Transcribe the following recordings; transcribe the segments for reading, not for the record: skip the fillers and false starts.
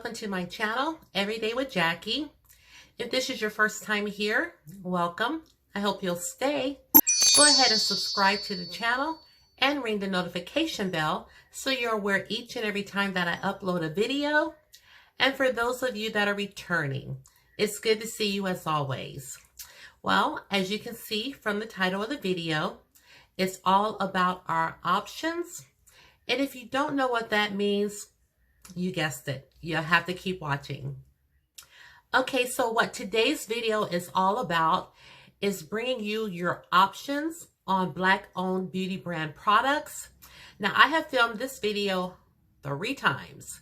welcome to my channel, Everyday with Jackie. If this is your first time here, welcome. I hope you'll stay. Go ahead and subscribe to the channel and ring the notification bell so you're aware each and every time that I upload a video. And for those of you that are returning, it's good to see you as always. Well, as you can see from the title of the video, it's all about our options. And if you don't know what that means, you guessed it. You'll have to keep watching. Okay, so what today's video is all about is bringing you your options on Black-owned beauty brand products. Now, I have filmed this video 3 times.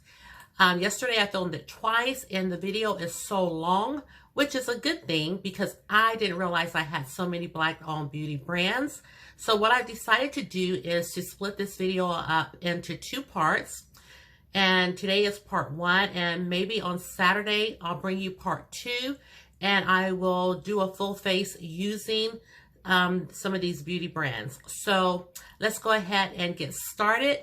Yesterday, I filmed it twice, and the video is so long, which is a good thing because I didn't realize I had so many Black-owned beauty brands. So what I decided to do is to split this video up into 2 parts. And today is part 1, and maybe on Saturday, I'll bring you part 2, and I will do a full face using some of these beauty brands. So let's go ahead and get started.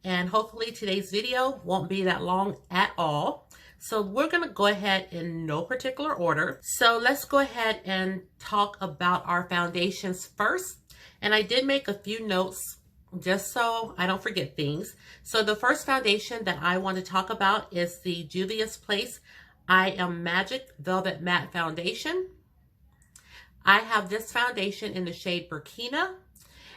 And hopefully today's video won't be that long at all. So we're going to go ahead in no particular order. So let's go ahead and talk about our foundations first. And I did make a few notes just so I don't forget things. So the first foundation that I want to talk about is the Juvia's Place I Am Magic Velvet Matte Foundation. I have this foundation in the shade Burkina.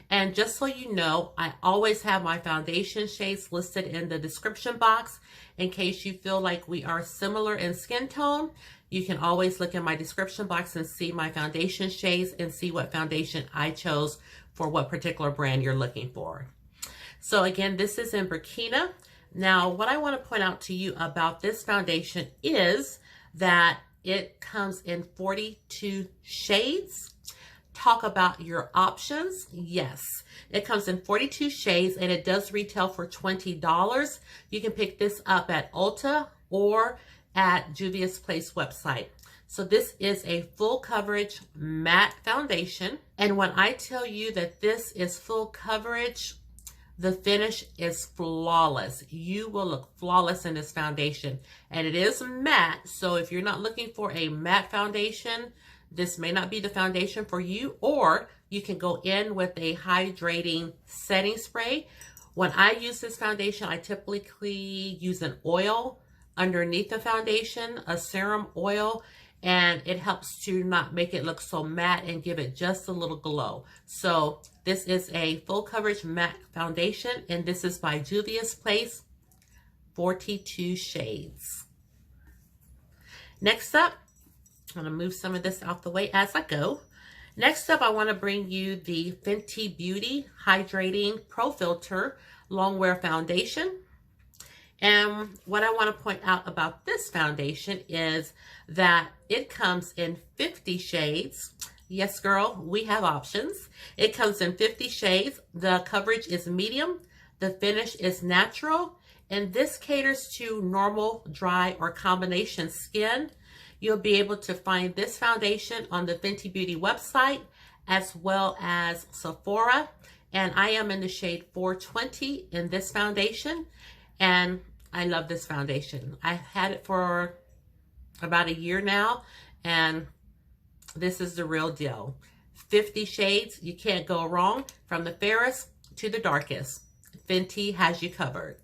And just so you know, I always have my foundation shades listed in the description box in case you feel like we are similar in skin tone. You can always look in my description box and see my foundation shades and see what foundation I chose for what particular brand you're looking for. So again, this is in Burkina. Now, what I want to point out to you about this foundation is that it comes in 42 shades. Talk about your options. Yes, it comes in 42 shades and it does retail for $20. You can pick this up at Ulta or at Juvia's Place website. So this is a full coverage matte foundation. And when I tell you that this is full coverage, the finish is flawless. You will look flawless in this foundation. And it is matte, so if you're not looking for a matte foundation, this may not be the foundation for you, or you can go in with a hydrating setting spray. When I use this foundation, I typically use an oil underneath the foundation, a serum oil, and it helps to not make it look so matte and give it just a little glow. So this is a full coverage matte foundation, and this is by Juvia's Place, 42 shades. Next up, I'm going to move some of this out the way as I go. Next up, I want to bring you the Fenty Beauty Hydrating Pro Filter Longwear Foundation. And what I want to point out about this foundation is that it comes in 50 shades. Yes, girl, we have options. It comes in 50 shades. The coverage is medium. The finish is natural. And this caters to normal, dry, or combination skin. You'll be able to find this foundation on the Fenty Beauty website as well as Sephora. And I am in the shade 420 in this foundation. And I love this foundation. I've had it for about a year now, and this is the real deal. 50 shades, you can't go wrong. From the fairest to the darkest, Fenty has you covered.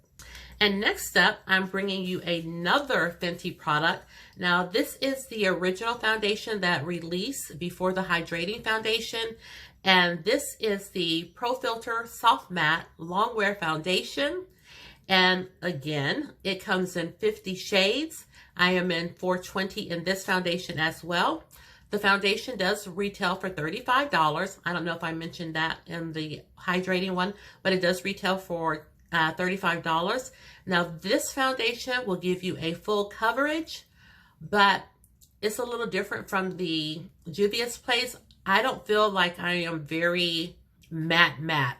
And next up, I'm bringing you another Fenty product. Now, this is the original foundation that released before the hydrating foundation. And this is the Pro Filt'r Soft Matte Longwear Foundation. And again, it comes in 50 shades. I am in 420 in this foundation as well. The foundation does retail for $35. I don't know if I mentioned that in the hydrating one, but it does retail for $35. Now, this foundation will give you a full coverage, but it's a little different from the Juvia's Place. I don't feel like I am very matte.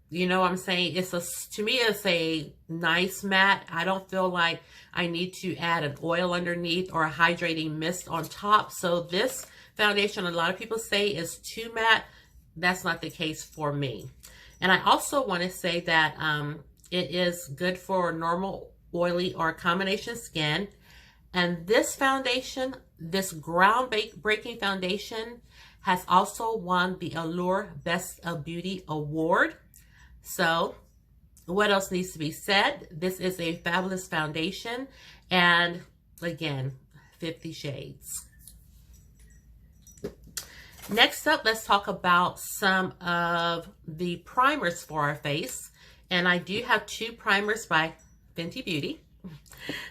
You know what I'm saying? To me, it's a nice matte. I don't feel like I need to add an oil underneath or a hydrating mist on top. So this foundation, a lot of people say is too matte. That's not the case for me. And I also want to say that it is good for normal, oily, or combination skin. And this foundation, this groundbreaking foundation, has also won the Allure Best of Beauty Award. So what else needs to be said? This is a fabulous foundation. And again, 50 shades. Next up, let's talk about some of the primers for our face. And I do have two primers by Fenty Beauty.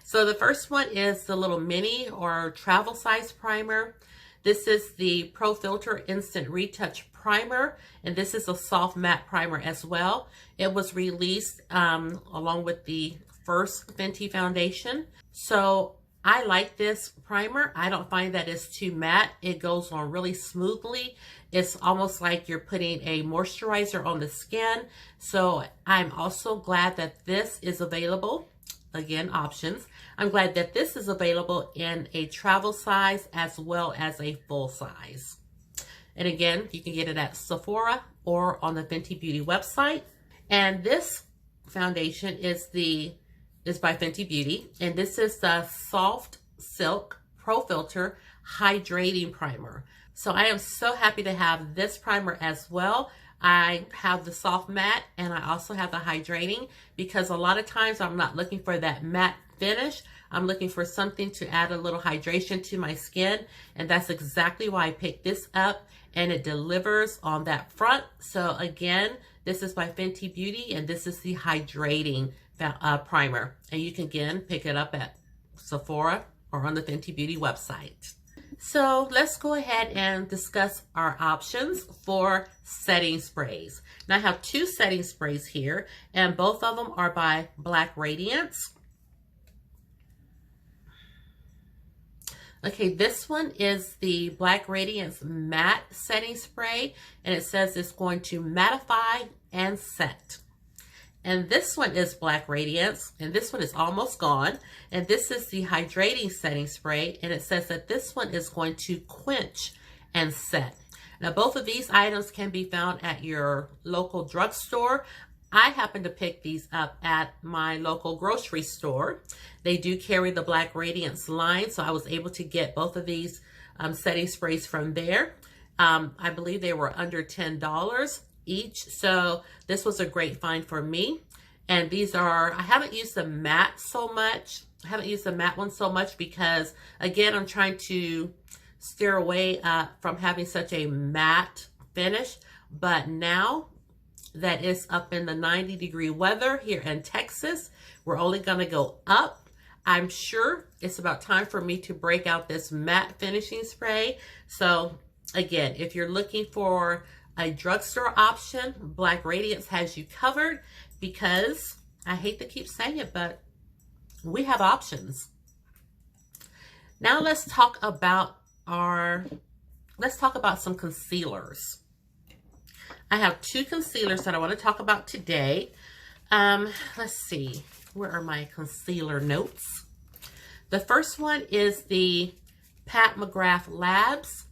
So the first one is the little mini or travel size primer. This is the Pro Filt'r Instant Retouch Primer, and this is a soft matte primer as well. It was released along with the first Fenty foundation. So I like this primer. I don't find that it's too matte. It goes on really smoothly. It's almost like you're putting a moisturizer on the skin. So I'm also glad that this is available. Again, options. I'm glad that this is available in a travel size as well as a full size. And again, you can get it at Sephora or on the Fenty Beauty website. And this foundation is by Fenty Beauty, and this is the Soft Silk Pro Filt'r Hydrating Primer. So I am so happy to have this primer as well. I have the soft matte and I also have the hydrating, because a lot of times I'm not looking for that matte finish. I'm looking for something to add a little hydration to my skin, and that's exactly why I picked this up, and it delivers on that front. So again, this is by Fenty Beauty, and this is the hydrating primer, and you can again pick it up at Sephora or on the Fenty Beauty website. So let's go ahead and discuss our options for setting sprays. Now I have two setting sprays here, and both of them are by Black Radiance. Okay, this one is the Black Radiance Matte Setting Spray, and it says it's going to mattify and set. And this one is Black Radiance, and this one is almost gone. And this is the Hydrating Setting Spray, and it says that this one is going to quench and set. Now, both of these items can be found at your local drugstore. I happen to pick these up at my local grocery store. They do carry the Black Radiance line, so I was able to get both of these setting sprays from there. I believe they were under $10 each, so this was a great find for me. And these are, I haven't used the matte so much. I haven't used the matte one so much because, again, I'm trying to steer away from having such a matte finish. But now that it's up in the 90-degree weather here in Texas, we're only going to go up. I'm sure it's about time for me to break out this matte finishing spray. So again, if you're looking for a drugstore option, Black Radiance has you covered, because I hate to keep saying it, but we have options. Now let's talk about some concealers. I have two concealers that I want to talk about today. Let's see, where are my concealer notes? The first one is the Pat McGrath Labs.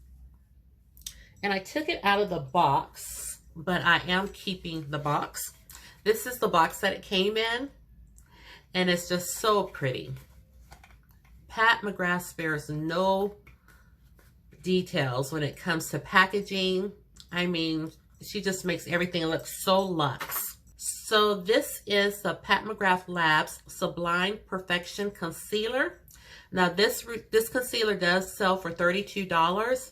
And I took it out of the box, but I am keeping the box. This is the box that it came in, and it's just so pretty. Pat McGrath spares no details when it comes to packaging. I mean, she just makes everything look so luxe. So this is the Pat McGrath Labs Sublime Perfection Concealer. Now this concealer does sell for $32.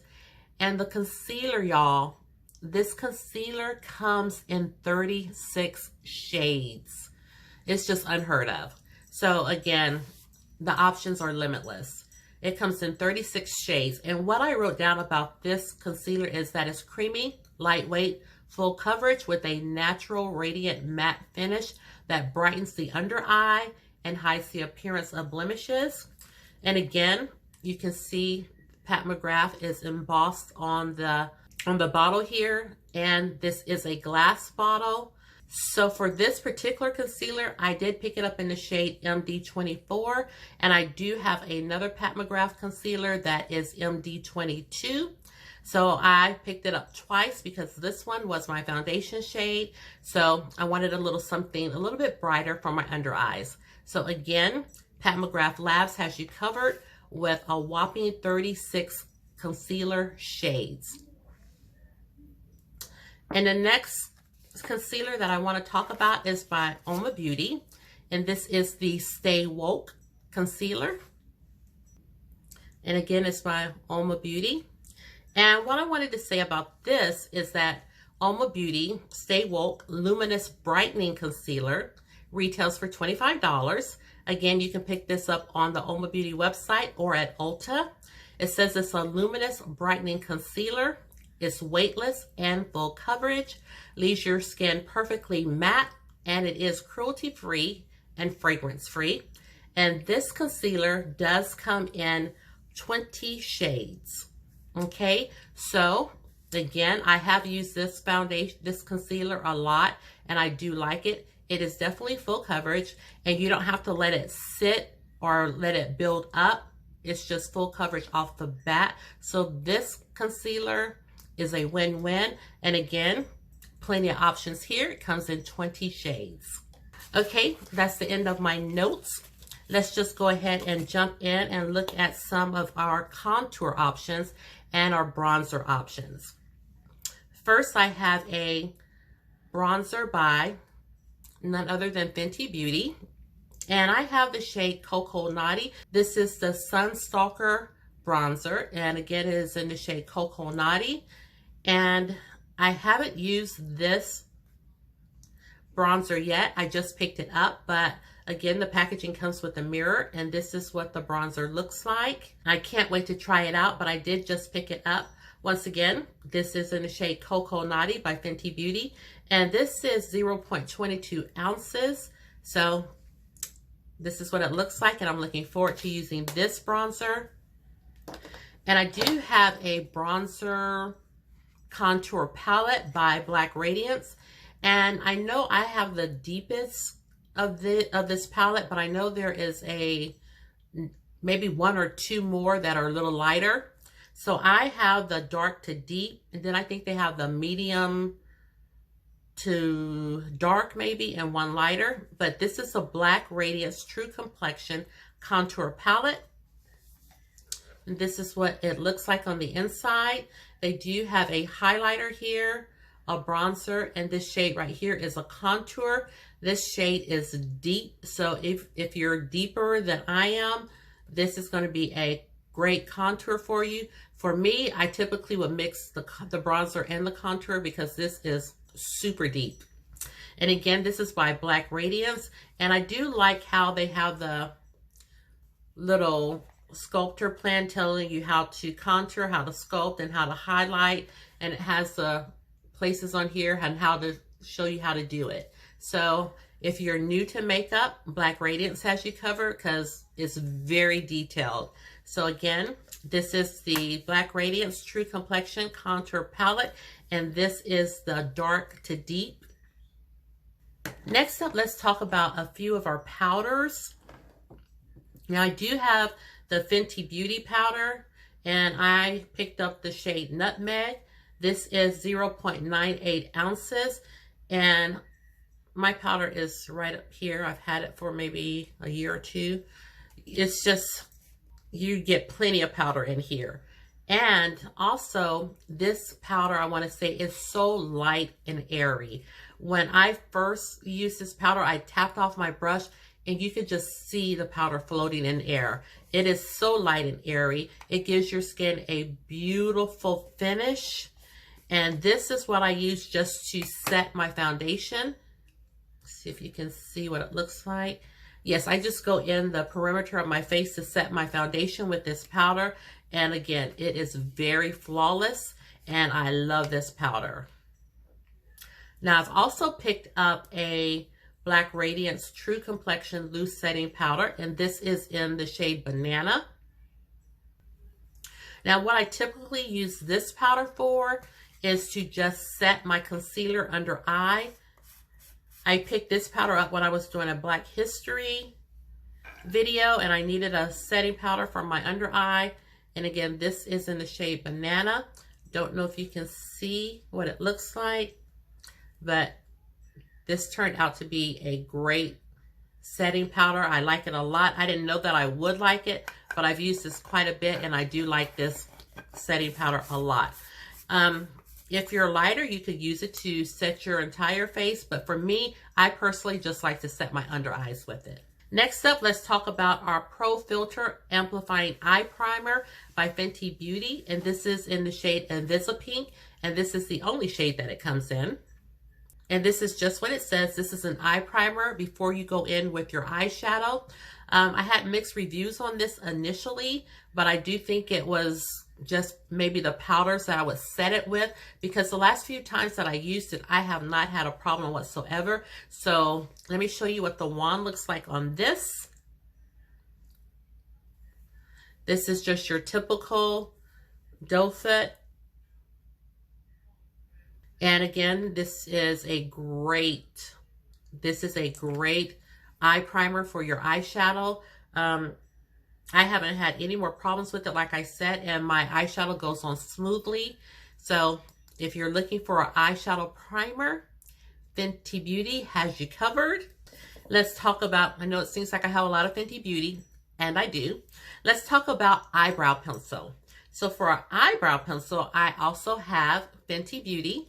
And the concealer, y'all, this concealer comes in 36 shades. It's just unheard of. So again, the options are limitless. It comes in 36 shades. And what I wrote down about this concealer is that it's creamy, lightweight, full coverage with a natural radiant matte finish that brightens the under eye and hides the appearance of blemishes. And again, you can see Pat McGrath is embossed on the bottle here, and this is a glass bottle. So for this particular concealer, I did pick it up in the shade MD24, and I do have another Pat McGrath concealer that is MD22. So I picked it up twice because this one was my foundation shade. So I wanted a little something a little bit brighter for my under eyes. So again, Pat McGrath Labs has you covered with a whopping 36 concealer shades. And the next concealer that I want to talk about is by Oma Beauty, and this is the Stay Woke concealer. And again, it's by Oma Beauty. And what I wanted to say about this is that Oma Beauty Stay Woke Luminous Brightening Concealer retails for $25. Again, you can pick this up on the Oma Beauty website or at Ulta. It says it's a luminous brightening concealer. It's weightless and full coverage, leaves your skin perfectly matte, and it is cruelty-free and fragrance-free. And this concealer does come in 20 shades. Okay, so again, I have used this foundation, this concealer a lot, and I do like it. It is definitely full coverage, and you don't have to let it sit or let it build up. It's just full coverage off the bat. So this concealer is a win-win. And again, plenty of options here. It comes in 20 shades. Okay, that's the end of my notes. Let's just go ahead and jump in and look at some of our contour options and our bronzer options. First, I have a bronzer by none other than Fenty Beauty. And I have the shade Cocoa Naughty. This is the Sunstalker bronzer. And again, it is in the shade Cocoa Naughty. And I haven't used this bronzer yet. I just picked it up, but again, the packaging comes with a mirror, and this is what the bronzer looks like. I can't wait to try it out, but I did just pick it up. Once again, this is in the shade Cocoa Naughty by Fenty Beauty, and this is 0.22 ounces. So this is what it looks like, and I'm looking forward to using this bronzer. And I do have a bronzer contour palette by Black Radiance, and I know I have the deepest of this palette, but I know there is maybe one or two more that are a little lighter. So I have the dark to deep, and then I think they have the medium to dark maybe, and one lighter. But this is a Black Radiance True Complexion contour palette. And this is what it looks like on the inside. They do have a highlighter here, a bronzer, and this shade right here is a contour. This shade is deep, so if you're deeper than I am, this is going to be a great contour for you. For me, I typically would mix the bronzer and the contour because this is super deep. And again, this is by Black Radiance, and I do like how they have the little sculptor plan telling you how to contour, how to sculpt, and how to highlight, and it has the places on here and how to show you how to do it. So if you're new to makeup, Black Radiance has you covered because it's very detailed. So again, this is the Black Radiance True Complexion Contour Palette, and this is the dark to deep. Next up, let's talk about a few of our powders. Now I do have the Fenty Beauty powder, and I picked up the shade Nutmeg. This is 0.98 ounces, and my powder is right up here. I've had it for maybe a year or two. It's just, you get plenty of powder in here. And also, this powder, I want to say, is so light and airy. When I first used this powder, I tapped off my brush, and you could just see the powder floating in air. It is so light and airy. It gives your skin a beautiful finish. And this is what I use just to set my foundation. See if you can see what it looks like. Yes, I just go in the perimeter of my face to set my foundation with this powder. And again, it is very flawless, and I love this powder. Now, I've also picked up a Black Radiance True Complexion Loose Setting Powder, and this is in the shade Banana. Now, what I typically use this powder for is to just set my concealer under eye. I picked this powder up when I was doing a Black History video, and I needed a setting powder for my under eye. And again, this is in the shade Banana. Don't know if you can see what it looks like, but this turned out to be a great setting powder. I like it a lot. I didn't know that I would like it, but I've used this quite a bit, and I do like this setting powder a lot. If you're lighter, you could use it to set your entire face, but for me, I personally just like to set my under eyes with it. Next up, let's talk about our Pro Filt'r Amplifying Eye Primer by Fenty Beauty, and this is in the shade Invisipink, and this is the only shade that it comes in. And this is just what it says. This is an eye primer before you go in with your eyeshadow. I had mixed reviews on this initially, but I do think it was just maybe the powders that I would set it with, because the last few times that I used it, I have not had a problem whatsoever. So let me show you what the wand looks like on this. This is just your typical doe foot. And again, this is a great eye primer for your eyeshadow. I haven't had any more problems with it, like I said, and my eyeshadow goes on smoothly. So if you're looking for an eyeshadow primer, Fenty Beauty has you covered. Let's talk about, I know it seems like I have a lot of Fenty Beauty, and I do. Let's talk about eyebrow pencil. So for our eyebrow pencil, I also have Fenty Beauty.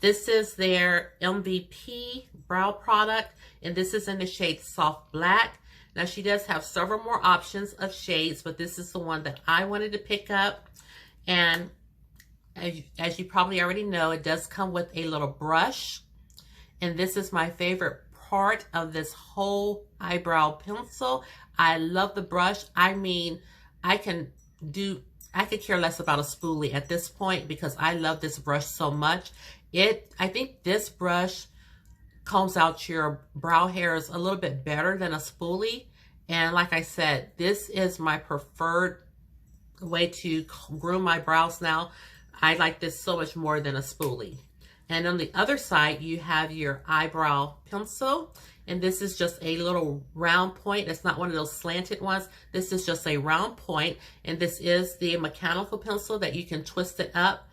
This is their MVP brow product, and this is in the shade Soft Black. Now, she does have several more options of shades, but this is the one that I wanted to pick up. And as you probably already know, it does come with a little brush. And this is my favorite part of this whole eyebrow pencil. I love the brush. I mean, I could care less about a spoolie at this point because I love this brush so much. I think this brush combs out your brow hairs a little bit better than a spoolie. And like I said, this is my preferred way to groom my brows now. I like this so much more than a spoolie. And on the other side, you have your eyebrow pencil. And this is just a little round point. It's not one of those slanted ones. This is just a round point. And this is the mechanical pencil that you can twist it up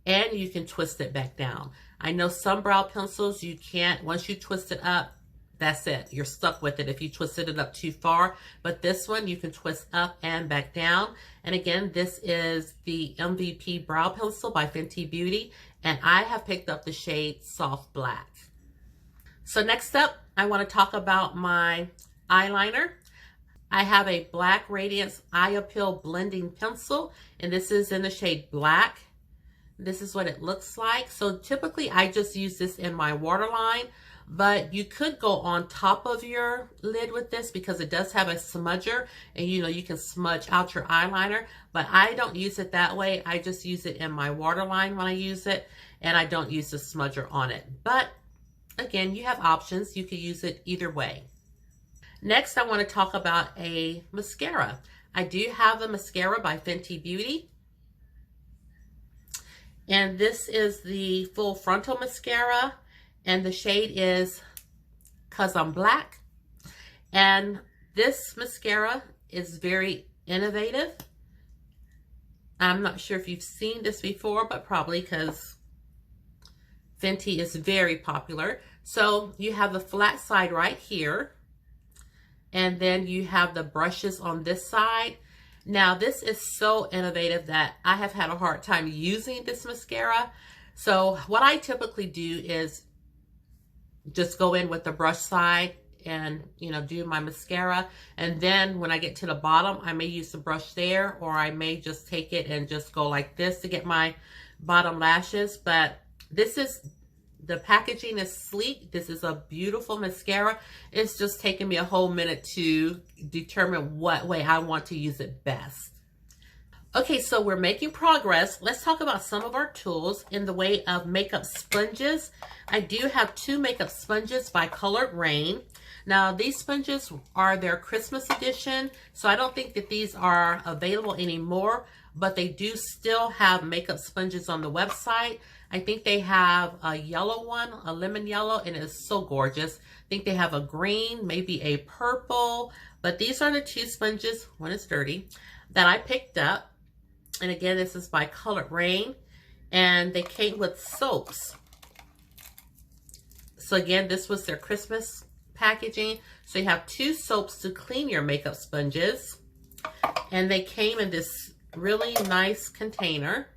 and you can twist it back down. I know some brow pencils you can't. Once you twist it up, that's it. You're stuck with it if you twisted it up too far. But this one you can twist up and back down. And again, this is the MVP Brow Pencil by Fenty Beauty. And I have picked up the shade Soft Black. So next up, I want to talk about my eyeliner. I have a Black Radiance Eye Appeal Blending Pencil. And this is in the shade Black. This is what it looks like. So typically I just use this in my waterline, but you could go on top of your lid with this because it does have a smudger, and you can smudge out your eyeliner, but I don't use it that way. I just use it in my waterline when I use it, and I don't use the smudger on it. But again, you have options. You could use it either way. Next, I want to talk about a mascara. I do have the mascara by Fenty Beauty. And this is the Full Frontal Mascara. And the shade is 'Cause I'm Black. And this mascara is very innovative. I'm not sure if you've seen this before, but probably because Fenty is very popular. So you have the flat side right here. And then you have the brushes on this side. Now, this is so innovative that I have had a hard time using this mascara. So what I typically do is just go in with the brush side and, do my mascara. And then when I get to the bottom, I may use the brush there, or I may just take it and just go like this to get my bottom lashes. But the packaging is sleek. This is a beautiful mascara. It's just taken me a whole minute to determine what way I want to use it best. Okay, so we're making progress. Let's talk about some of our tools in the way of makeup sponges. I do have 2 makeup sponges by Colored Rain. Now, these sponges are their Christmas edition, so I don't think that these are available anymore, but they do still have makeup sponges on the website. I think they have a yellow one, a lemon yellow, and it's so gorgeous. I think they have a green, maybe a purple, but these are the 2 sponges, one is dirty, that I picked up. And again, this is by Colored Rain, and they came with soaps. So again, this was their Christmas packaging. So you have 2 soaps to clean your makeup sponges. And they came in this really nice container.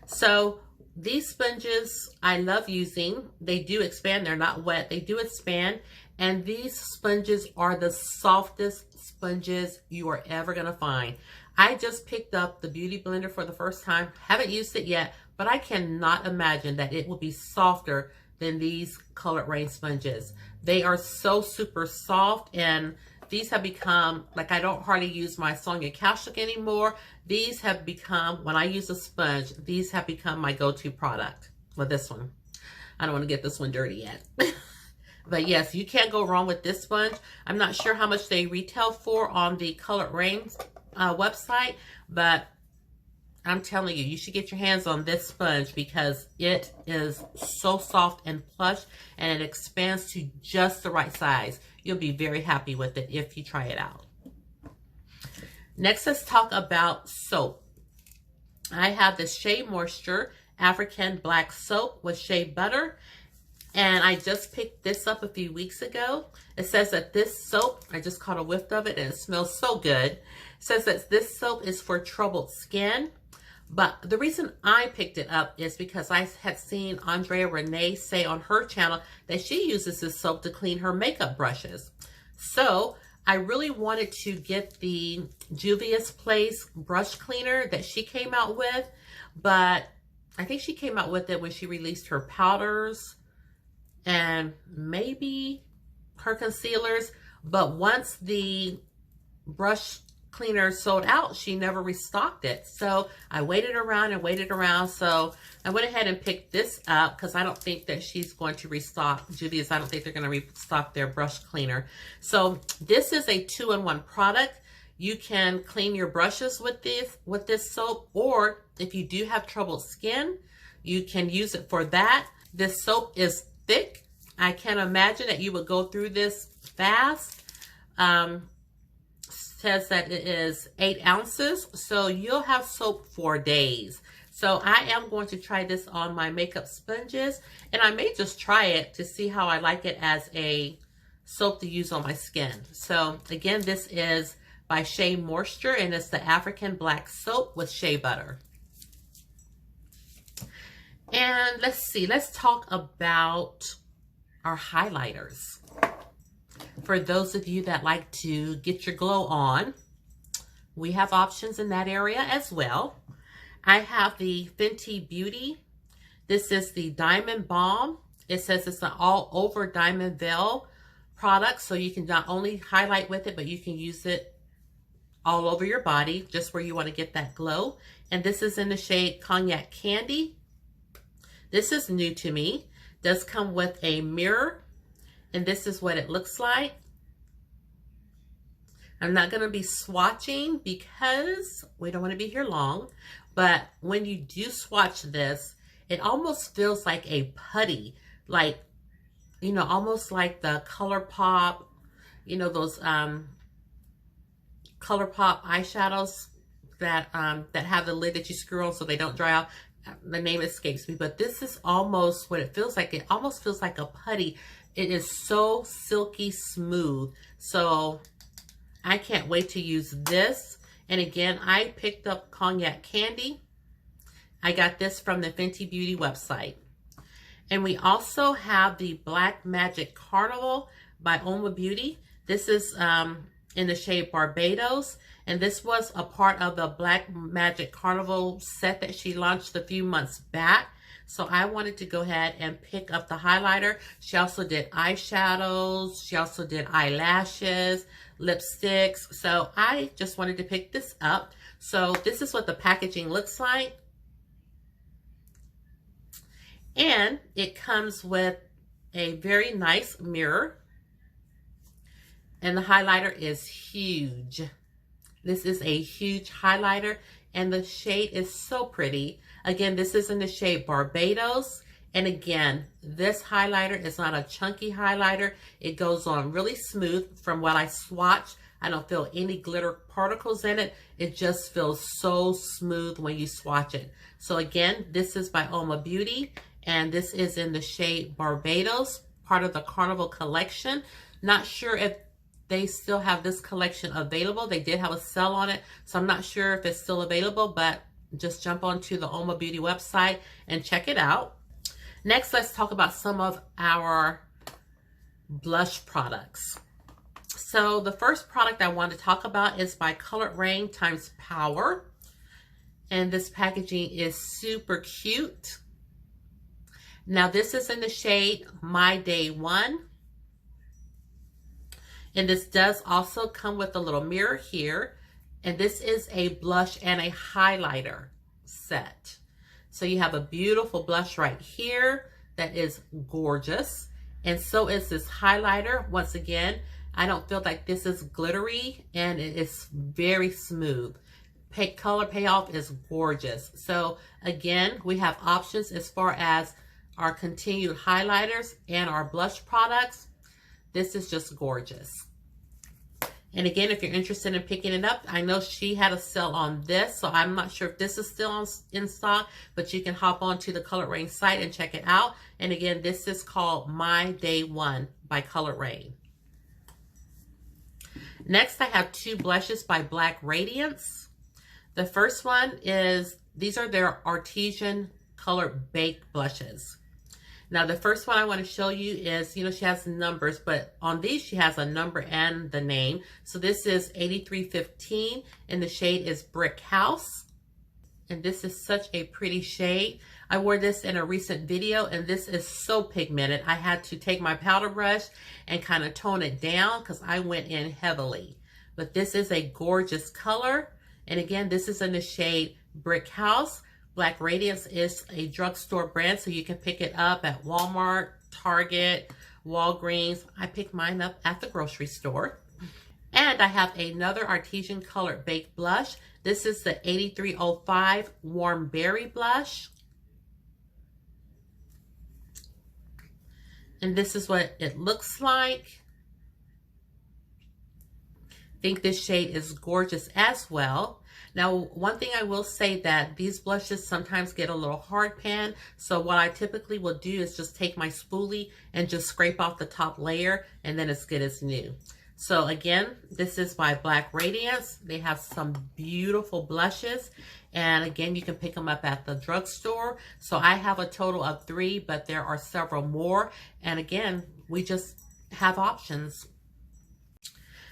So these sponges I love using. They do expand. They're not wet. They do expand. And these sponges are the softest sponges you are ever going to find. I just picked up the Beauty Blender for the first time. Haven't used it yet, but I cannot imagine that it will be softer than these Colored Rain sponges. They are so super soft, and these have become, like, I don't hardly use my Sonia Kashuk anymore. These have become, when I use a sponge, these have become my go-to product. Well, this one. I don't want to get this one dirty yet. But yes, you can't go wrong with this sponge. I'm not sure how much they retail for on the Colored Rain website, but I'm telling you, you should get your hands on this sponge because it is so soft and plush, and it expands to just the right size. You'll be very happy with it if you try it out. Next, let's talk about soap. I have this Shea Moisture African Black Soap with shea butter, and I just picked this up a few weeks ago. It says that this soap, I just caught a whiff of it and it smells so good. It says that this soap is for troubled skin. But the reason I picked it up is because I had seen Andrea Renee say on her channel that she uses this soap to clean her makeup brushes. So I really wanted to get the Juvia's Place brush cleaner that she came out with, but I think she came out with it when she released her powders and maybe her concealers. But once the brush cleaner sold out, she never restocked it. So I waited around and waited around. So I went ahead and picked this up because I don't think that she's going to restock Juvia's. I don't think they're going to restock their brush cleaner. So this is a 2-in-1 product. You can clean your brushes with this soap, or if you do have troubled skin, you can use it for that. This soap is thick. I can't imagine that you would go through this fast. Says that it is 8 ounces, so you'll have soap for days. So I am going to try this on my makeup sponges, and I may just try it to see how I like it as a soap to use on my skin. So again, this is by Shea Moisture, and it's the African Black Soap with shea butter. And let's see, let's talk about our highlighters. For those of you that like to get your glow on, we have options in that area as well. I have the Fenty Beauty. This is the Diamond Balm. It says it's an all over Diamond Veil product, so you can not only highlight with it, but you can use it all over your body, just where you want to get that glow. And this is in the shade Cognac Candy. This is new to me. It does come with a mirror, and this is what it looks like. I'm not going to be swatching because we don't want to be here long. But when you do swatch this, it almost feels like a putty. Like, you know, almost like the ColourPop, you know, those ColourPop eyeshadows that that have the lid that you screw on so they don't dry out. The name escapes me, but this is almost what it feels like. It almost feels like a putty. It is so silky smooth. So I can't wait to use this. And again, I picked up Cognac Candy. I got this from the Fenty Beauty website. And we also have the Black Magic Carnival by Oma Beauty. This is in the shade Barbados. And this was a part of the Black Magic Carnival set that she launched a few months back. So I wanted to go ahead and pick up the highlighter. She also did eyeshadows. She also did eyelashes, lipsticks. So I just wanted to pick this up. So this is what the packaging looks like. And it comes with a very nice mirror. And the highlighter is huge. This is a huge highlighter, and the shade is so pretty. Again, this is in the shade Barbados. And again, this highlighter is not a chunky highlighter. It goes on really smooth. From what I swatched, I don't feel any glitter particles in it. It just feels so smooth when you swatch it. So again, this is by Oma Beauty, and this is in the shade Barbados, part of the Carnival collection. Not sure if they still have this collection available. They did have a sale on it, so I'm not sure if it's still available, but just jump onto the Oma Beauty website and check it out. Next, let's talk about some of our blush products. So the first product I want to talk about is by Colored Rain times Power. And this packaging is super cute. Now this is in the shade My Day One. And this does also come with a little mirror here. And this is a blush and a highlighter set. So you have a beautiful blush right here that is gorgeous. And so is this highlighter. Once again, I don't feel like this is glittery, and it is very smooth. Color payoff is gorgeous. So again, we have options as far as our continued highlighters and our blush products. This is just gorgeous. And again, if you're interested in picking it up, I know she had a sale on this, so I'm not sure if this is still in stock, but you can hop onto the Colored Rain site and check it out. And again, this is called My Day One by Colored Rain. Next, I have two blushes by Black Radiance. The first one is, these are their Artesian Colored Baked Blushes. Now, the first one I want to show you is, she has numbers, but on these, she has a number and the name. So this is 8315, and the shade is Brick House. And this is such a pretty shade. I wore this in a recent video, and this is so pigmented. I had to take my powder brush and kind of tone it down because I went in heavily. But this is a gorgeous color. And again, this is in the shade Brick House. Black Radiance is a drugstore brand, so you can pick it up at Walmart, Target, Walgreens. I picked mine up at the grocery store. And I have another Artesian Colored Baked Blush. This is the 8305 Warm Berry Blush. And this is what it looks like. I think this shade is gorgeous as well. Now, one thing I will say that these blushes sometimes get a little hard pan. So what I typically will do is just take my spoolie and just scrape off the top layer, and then it's good as new. So again, this is by Black Radiance. They have some beautiful blushes. And again, you can pick them up at the drugstore. So I have a total of 3, but there are several more. And again, we just have options.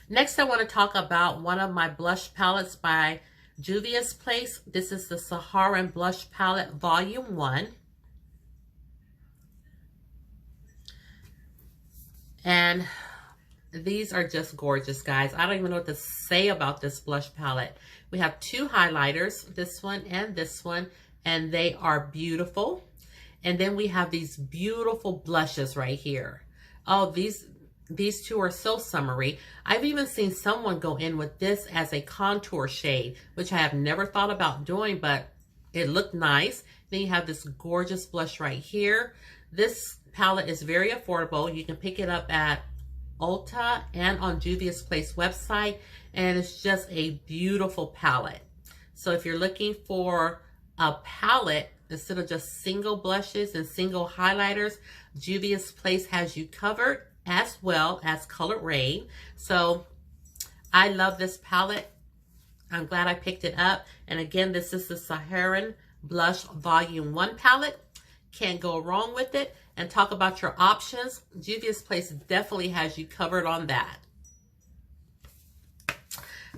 Next, I want to talk about one of my blush palettes by Juvia's Place. This is the Saharan Blush Palette Volume 1. And these are just gorgeous, guys. I don't even know what to say about this blush palette. We have 2 highlighters, this one, and they are beautiful. And then we have these beautiful blushes right here. Oh, these 2 are so summery. I've even seen someone go in with this as a contour shade, which I have never thought about doing, but it looked nice. Then you have this gorgeous blush right here. This palette is very affordable. You can pick it up at Ulta and on Juvia's Place website, and it's just a beautiful palette. So if you're looking for a palette instead of just single blushes and single highlighters, Juvia's Place has you covered, as well as Colored Rain. So I love this palette. I'm glad I picked it up. And again, this is the Saharan Blush Volume 1 palette. Can't go wrong with it. And talk about your options. Juvia's Place definitely has you covered on that.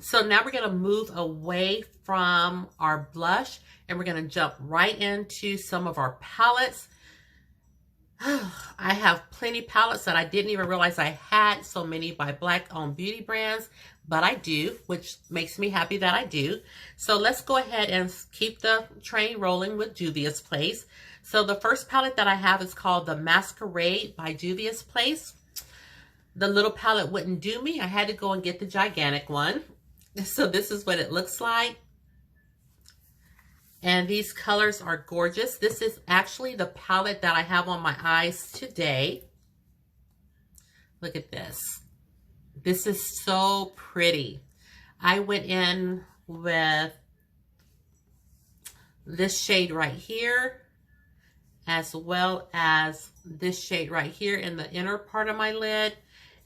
So now we're going to move away from our blush, and we're going to jump right into some of our palettes. I have plenty palettes that I didn't even realize I had, so many by Black-owned beauty brands, but I do, which makes me happy that I do. So let's go ahead and keep the train rolling with Juvia's Place. So the first palette that I have is called the Masquerade by Juvia's Place. The little palette wouldn't do me. I had to go and get the gigantic one. So this is what it looks like. And these colors are gorgeous. This is actually the palette that I have on my eyes today. Look at this. This is so pretty. I went in with this shade right here. as well as this shade right here in the inner part of my lid.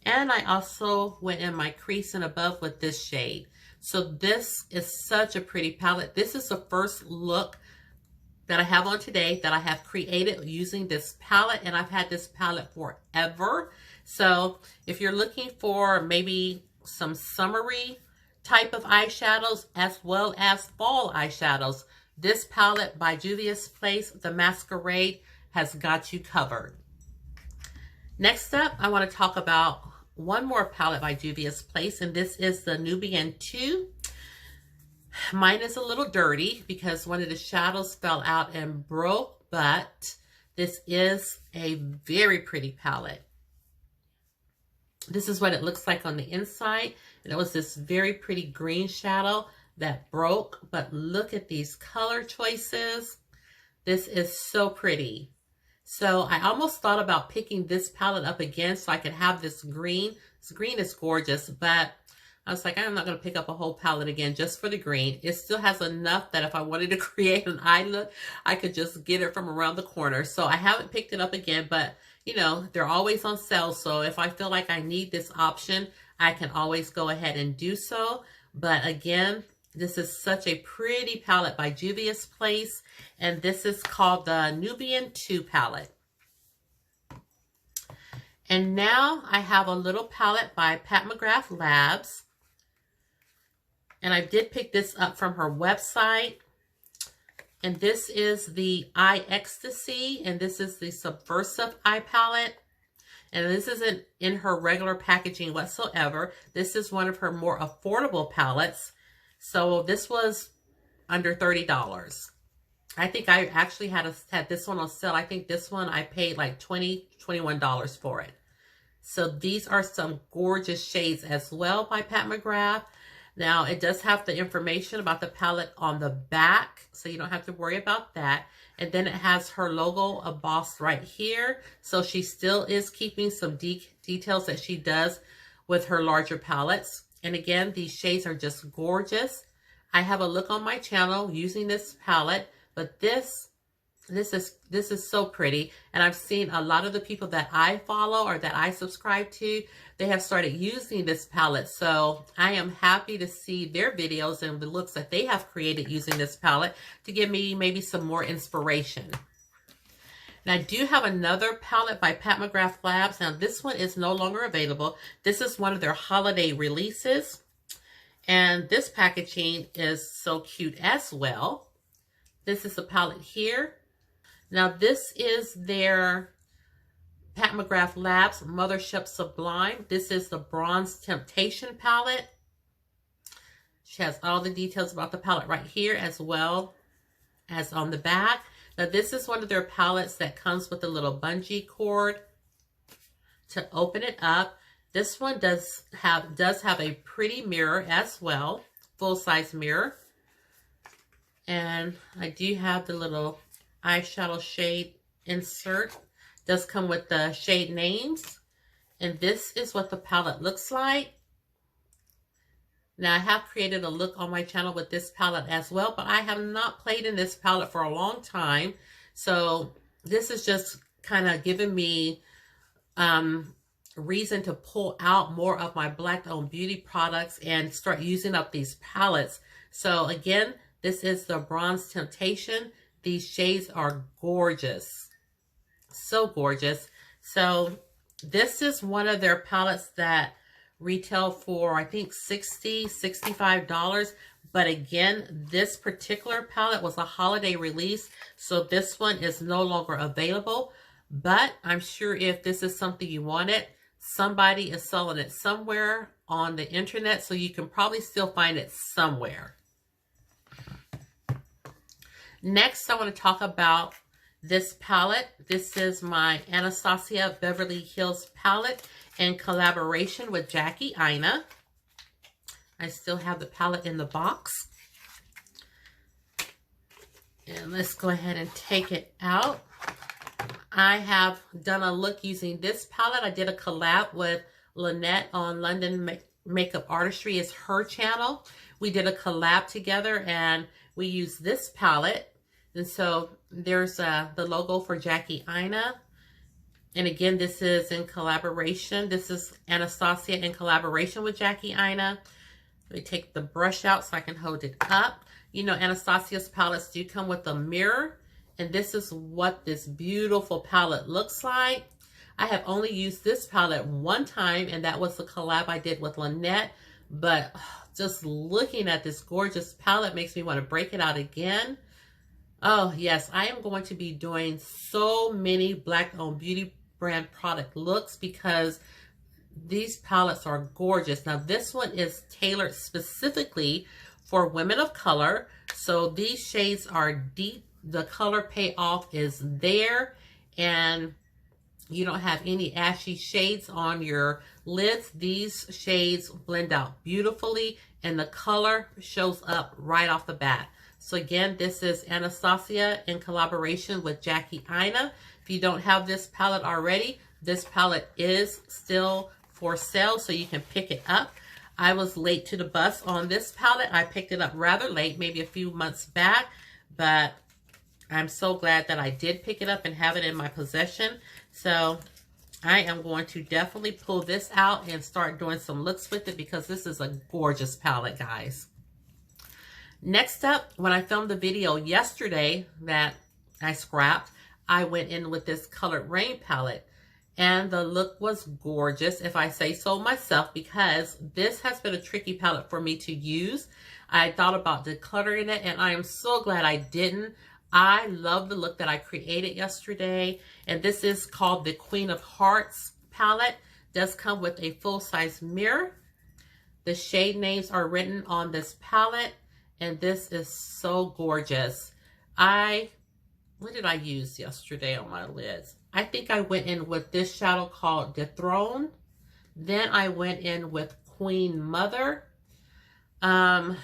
And I also went in my crease and above with this shade. So this is such a pretty palette. This is the first look that I have on today that I have created using this palette, and I've had this palette forever. So if you're looking for maybe some summery type of eyeshadows as well as fall eyeshadows, this palette by Juvia's Place, the Masquerade, has got you covered. Next up, I want to talk about one more palette by Juvia's Place, and this is the Nubian 2. Mine is a little dirty because one of the shadows fell out and broke, but this is a very pretty palette. This is what it looks like on the inside, and it was this very pretty green shadow that broke, but look at these color choices. This is so pretty. So I almost thought about picking this palette up again so I could have this green. This green is gorgeous, but I was like, I'm not going to pick up a whole palette again just for the green. It still has enough that if I wanted to create an eye look, I could just get it from around the corner. So I haven't picked it up again, but you know, they're always on sale. So if I feel like I need this option, I can always go ahead and do so. But again, this is such a pretty palette by Juvia's Place, and this is called the Nubian 2 palette. And now I have a little palette by Pat McGrath Labs, and I did pick this up from her website. And this is the Eye Ecstasy, and this is the Subversive Eye Palette. And this isn't in her regular packaging whatsoever. This is one of her more affordable palettes. So this was under $30. I think I actually had this one on sale. I think this one I paid like $20, $21 for it. So these are some gorgeous shades as well by Pat McGrath. Now it does have the information about the palette on the back, so you don't have to worry about that. And then it has her logo embossed right here. So she still is keeping some details that she does with her larger palettes. And again, these shades are just gorgeous. I have a look on my channel using this palette, but this is so pretty. And I've seen a lot of the people that I follow or that I subscribe to, they have started using this palette. So I am happy to see their videos and the looks that they have created using this palette to give me maybe some more inspiration. And I do have another palette by Pat McGrath Labs. Now this one is no longer available. This is one of their holiday releases. And this packaging is so cute as well. This is the palette here. Now this is their Pat McGrath Labs Mothership Sublime. This is the Bronze Temptation palette. She has all the details about the palette right here as well as on the back. Now this is one of their palettes that comes with a little bungee cord to open it up. This one does have a pretty mirror as well, full-size mirror. And I do have the little eyeshadow shade insert. Does come with the shade names. And this is what the palette looks like. Now I have created a look on my channel with this palette as well, but I have not played in this palette for a long time. So this is just kind of giving me reason to pull out more of my Black-owned beauty products and start using up these palettes. So again, this is the Bronze Temptation. These shades are gorgeous. So gorgeous. So this is one of their palettes that retail for, I think, $60, $65. But again, this particular palette was a holiday release. So this one is no longer available. But I'm sure if this is something you wanted, somebody is selling it somewhere on the internet. So you can probably still find it somewhere. Next, I want to talk about this palette. This is my Anastasia Beverly Hills palette in collaboration with Jackie Aina. I still have the palette in the box. And let's go ahead and take it out. I have done a look using this palette. I did a collab with Lynette on London Makeup Artistry. It's her channel. We did a collab together and we used this palette. And so there's the logo for Jackie Aina. And again, this is in collaboration. This is Anastasia in collaboration with Jackie Aina. Let me take the brush out so I can hold it up. You know, Anastasia's palettes do come with a mirror. And this is what this beautiful palette looks like. I have only used this palette one time, and that was the collab I did with Lynette. But just looking at this gorgeous palette makes me want to break it out again. Oh, yes, I am going to be doing so many Black-owned beauty brand product looks because these palettes are gorgeous. Now, this one is tailored specifically for women of color. So these shades are deep. The color payoff is there, and you don't have any ashy shades on your lids. These shades blend out beautifully, and the color shows up right off the bat. So again, this is Anastasia in collaboration with Jackie Aina. If you don't have this palette already, this palette is still for sale, so you can pick it up. I was late to the bus on this palette. I picked it up rather late, maybe a few months back, but I'm so glad that I did pick it up and have it in my possession. So I am going to definitely pull this out and start doing some looks with it because this is a gorgeous palette, guys. Next up, when I filmed the video yesterday that I scrapped, I went in with this Colored Rain palette. And the look was gorgeous, if I say so myself, because this has been a tricky palette for me to use. I thought about decluttering it, and I am so glad I didn't. I love the look that I created yesterday. And this is called the Queen of Hearts palette. It does come with a full-size mirror. The shade names are written on this palette. And this is so gorgeous. What did I use yesterday on my lids? I think I went in with this shadow called Dethrone. Then I went in with Queen Mother. I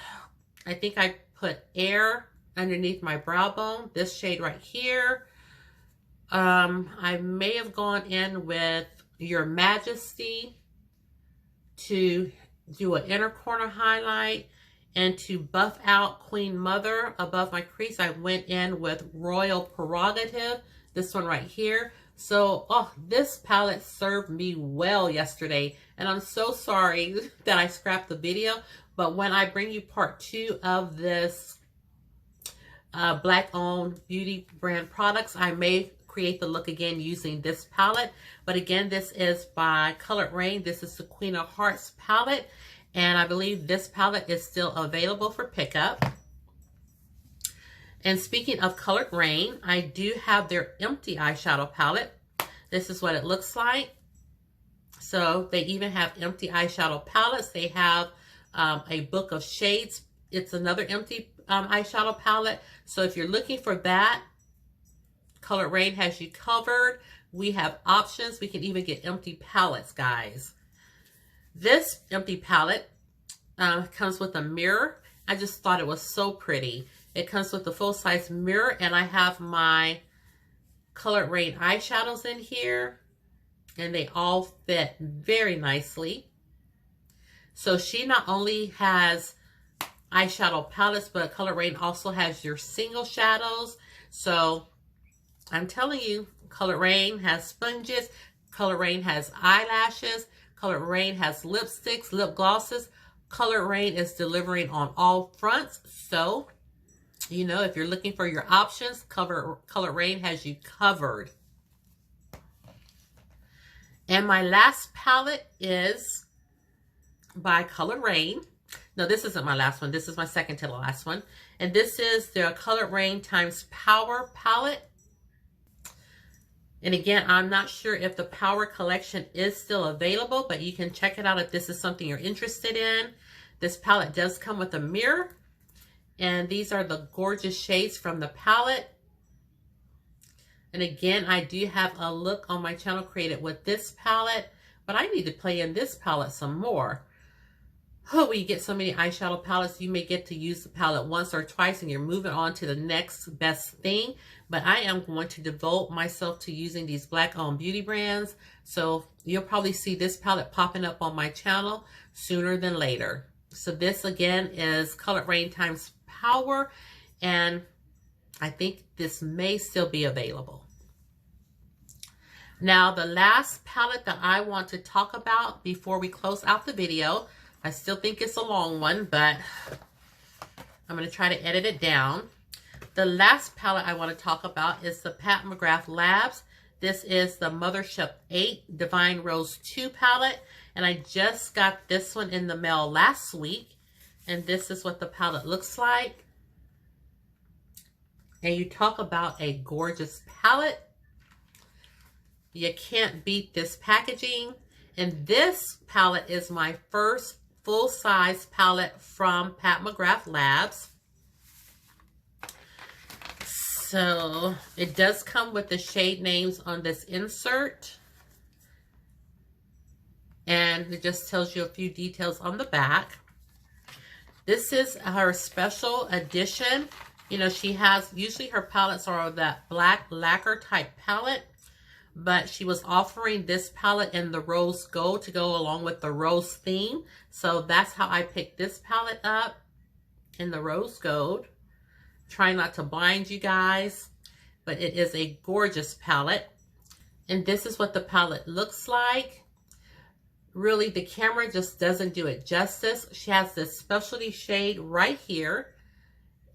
think I put Air underneath my brow bone. This shade right here. I may have gone in with Your Majesty to do an inner corner highlight. And to buff out Queen Mother above my crease, I went in with Royal Prerogative, this one right here. So, this palette served me well yesterday. And I'm so sorry that I scrapped the video. But when I bring you part 2 of this Black-owned beauty brand products, I may create the look again using this palette. But again, this is by Colored Rain. This is the Queen of Hearts palette. And I believe this palette is still available for pickup. And speaking of Colored Rain, I do have their empty eyeshadow palette. This is what it looks like. So they even have empty eyeshadow palettes. They have a book of shades. It's another empty eyeshadow palette. So if you're looking for that, Colored Rain has you covered. We have options. We can even get empty palettes, guys. This empty palette comes with a mirror. I just thought it was so pretty. It comes with a full-size mirror, and I have my Colored Rain eyeshadows in here, and they all fit very nicely. So she not only has eyeshadow palettes, but Colored Rain also has your single shadows. So I'm telling you, Colored Rain has sponges, Colored Rain has eyelashes, Colored Rain has lipsticks, lip glosses. Colored Rain is delivering on all fronts. So, you know, if you're looking for your options, Colored Rain has you covered. And my last palette is by Colored Rain. No, this isn't my last one. This is my second to the last one. And this is the Colored Rain times Power palette. And again, I'm not sure if the Power collection is still available, but you can check it out if this is something you're interested in. This palette does come with a mirror. And these are the gorgeous shades from the palette. And again, I do have a look on my channel created with this palette, but I need to play in this palette some more. Oh, when you get so many eyeshadow palettes, you may get to use the palette once or twice and you're moving on to the next best thing. But I am going to devote myself to using these Black-owned beauty brands. So you'll probably see this palette popping up on my channel sooner than later. So this again is Colored Rain times Power. And I think this may still be available. Now, the last palette that I want to talk about before we close out the video, I still think it's a long one, but I'm going to try to edit it down. The last palette I want to talk about is the Pat McGrath Labs. This is the Mothership 8 Divine Rose 2 palette, and I just got this one in the mail last week, and this is what the palette looks like. And you talk about a gorgeous palette. You can't beat this packaging. And this palette is my first full-size palette from Pat McGrath Labs. So it does come with the shade names on this insert. And it just tells you a few details on the back. This is her special edition. You know, she has, usually her palettes are that black lacquer type palette. But she was offering this palette in the rose gold to go along with the rose theme. So that's how I picked this palette up, in the rose gold. Try not to blind you guys, but it is a gorgeous palette. And this is what the palette looks like. Really, the camera just doesn't do it justice. She has this specialty shade right here.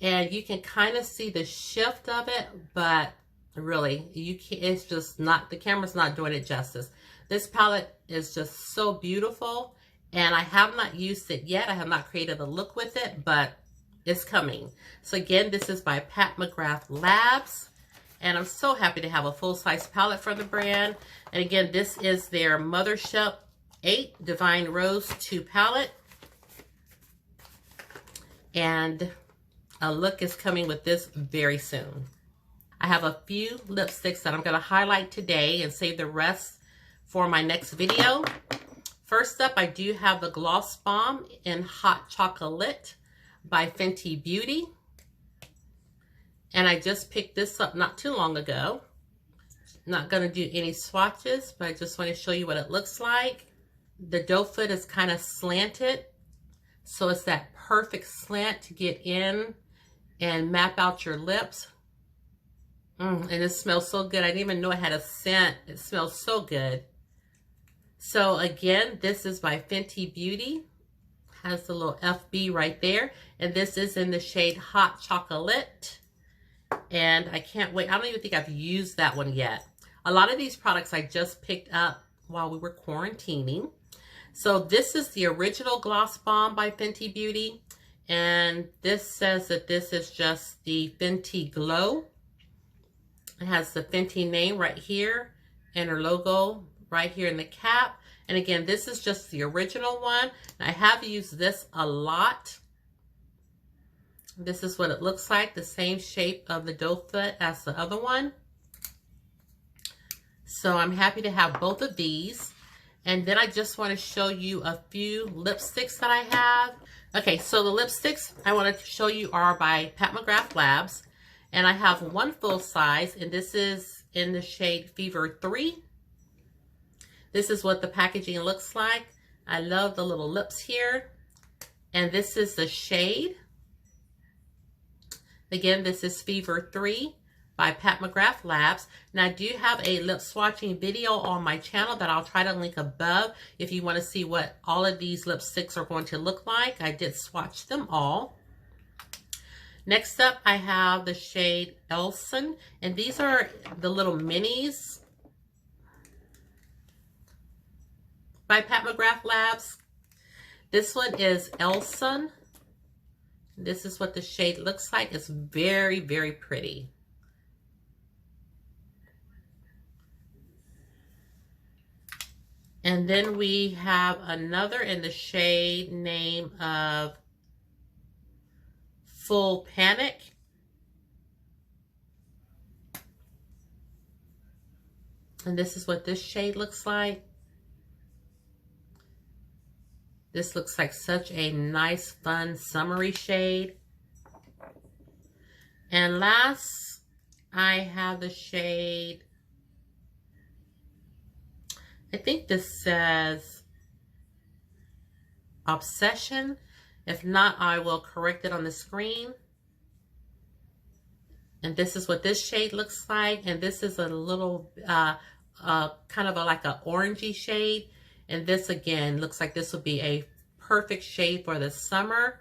And you can kind of see the shift of it, but really, you can, it's just not, the camera's not doing it justice. This palette is just so beautiful, and I have not used it yet. I have not created a look with it, but it's coming. So again, this is by Pat McGrath Labs, and I'm so happy to have a full-size palette from the brand. And again, this is their Mothership 8 Divine Rose 2 palette. And a look is coming with this very soon. I have a few lipsticks that I'm going to highlight today and save the rest for my next video. First up, I do have the Gloss Bomb in Hot Chocolate by Fenty Beauty. And I just picked this up not too long ago. Not going to do any swatches, but I just want to show you what it looks like. The doe foot is kind of slanted, so it's that perfect slant to get in and map out your lips. And it smells so good. I didn't even know it had a scent. It smells so good. So again, this is by Fenty Beauty. Has the little FB right there. And this is in the shade Hot Chocolate. And I can't wait. I don't even think I've used that one yet. A lot of these products I just picked up while we were quarantining. So this is the original Gloss Bomb by Fenty Beauty. And this says that this is just the Fenty Glow. It has the Fenty name right here and her logo right here in the cap. And again, this is just the original one. I have used this a lot. This is what it looks like, the same shape of the doe foot as the other one. So I'm happy to have both of these. And then I just want to show you a few lipsticks that I have. Okay, so the lipsticks I wanted to show you are by Pat McGrath Labs. And I have one full size, and this is in the shade Fever 3. This is what the packaging looks like. I love the little lips here. And this is the shade. Again, this is Fever 3 by Pat McGrath Labs. Now, I do have a lip swatching video on my channel that I'll try to link above if you want to see what all of these lipsticks are going to look like. I did swatch them all. Next up, I have the shade Elson, and these are the little minis by Pat McGrath Labs. This one is Elson. This is what the shade looks like. It's very, very pretty. And then we have another in the shade name of Full Panic. And this is what this shade looks like. This looks like such a nice, fun, summery shade. And last, I have the shade, I think this says Obsession. If not, I will correct it on the screen. And this is what this shade looks like. And this is a little kind of like an orangey shade. And this again looks like this would be a perfect shade for the summer.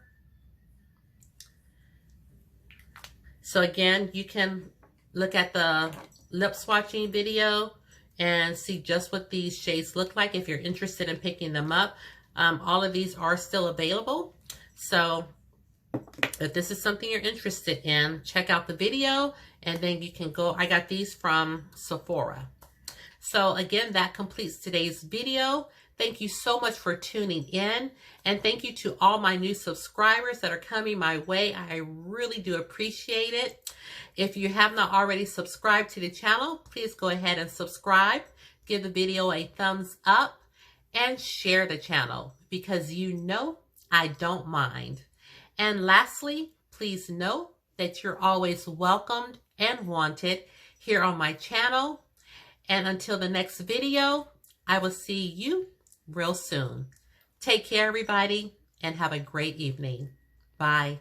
So again, you can look at the lip swatching video and see just what these shades look like if you're interested in picking them up. All of these are still available. So if this is something you're interested in, check out the video and then you can go. I got these from Sephora. So again, that completes today's video. Thank you so much for tuning in. And thank you to all my new subscribers that are coming my way. I really do appreciate it. If you have not already subscribed to the channel, please go ahead and subscribe. Give the video a thumbs up and share the channel because you know I don't mind. And lastly, please know that you're always welcomed and wanted here on my channel. And until the next video, I will see you real soon. Take care, everybody, and have a great evening. Bye.